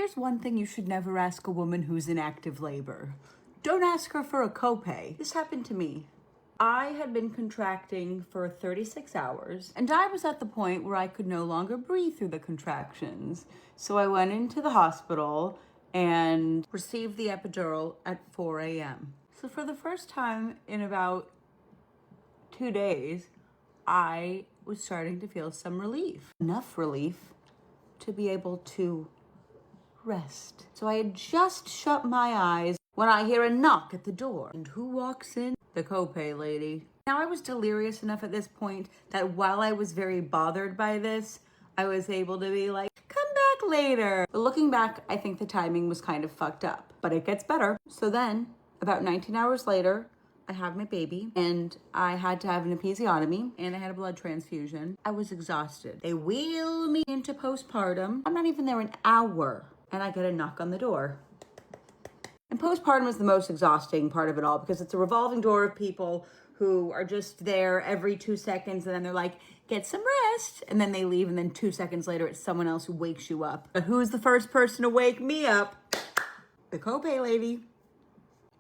Here's one thing you should never ask a woman who's in active labor. Don't ask her for a copay. This happened to me. I had been contracting for 36 hours, and I was at the point where I could no longer breathe through the contractions. So I went into the hospital and received the epidural at 4 a.m. So for the first time in about 2 days, I was starting to feel some relief. Enough relief to be able to rest. So I had just shut my eyes when I hear a knock at the door. And who walks in? The copay lady. Now I was delirious enough at this point that while I was very bothered by this, I was able to be like, come back later. But looking back, I think the timing was kind of fucked up, but it gets better. So then about 19 hours later, I have my baby and I had to have an episiotomy and I had a blood transfusion. I was exhausted. They wheel me into postpartum. I'm not even there an hour and I get a knock on the door. And postpartum is the most exhausting part of it all because it's a revolving door of people who are just there every 2 seconds and then they're like, get some rest. And then they leave and then 2 seconds later, it's someone else who wakes you up. But who's the first person to wake me up? The copay lady.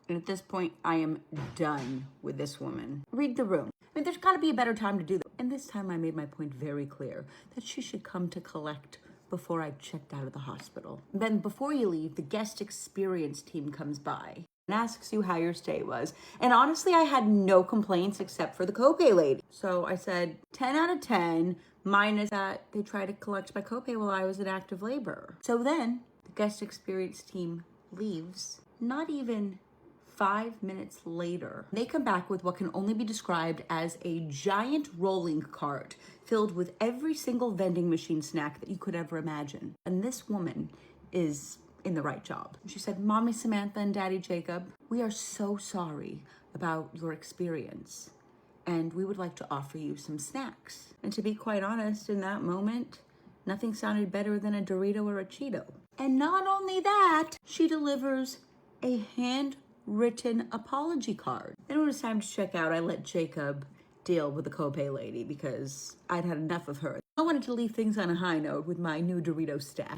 And at this point, I am done with this woman. Read the room. I mean, there's got to be a better time to do that. And this time I made my point very clear that she should come to collect before I checked out of the hospital. Then before you leave, the guest experience team comes by and asks you how your stay was. And honestly, I had no complaints except for the copay lady. So I said 10 out of 10 minus that they tried to collect my copay while I was in active labor. So then the guest experience team leaves. Not even 5 minutes later, they come back with what can only be described as a giant rolling cart filled with every single vending machine snack that you could ever imagine. And this woman is in the right job. She said, Mommy Samantha and Daddy Jacob, we are so sorry about your experience, and we would like to offer you some snacks. And to be quite honest, in that moment, nothing sounded better than a Dorito or a Cheeto. And not only that, she delivers a handwritten apology card. Then when it was time to check out, I let Jacob deal with the copay lady because I'd had enough of her. I wanted to leave things on a high note with my new Dorito stack.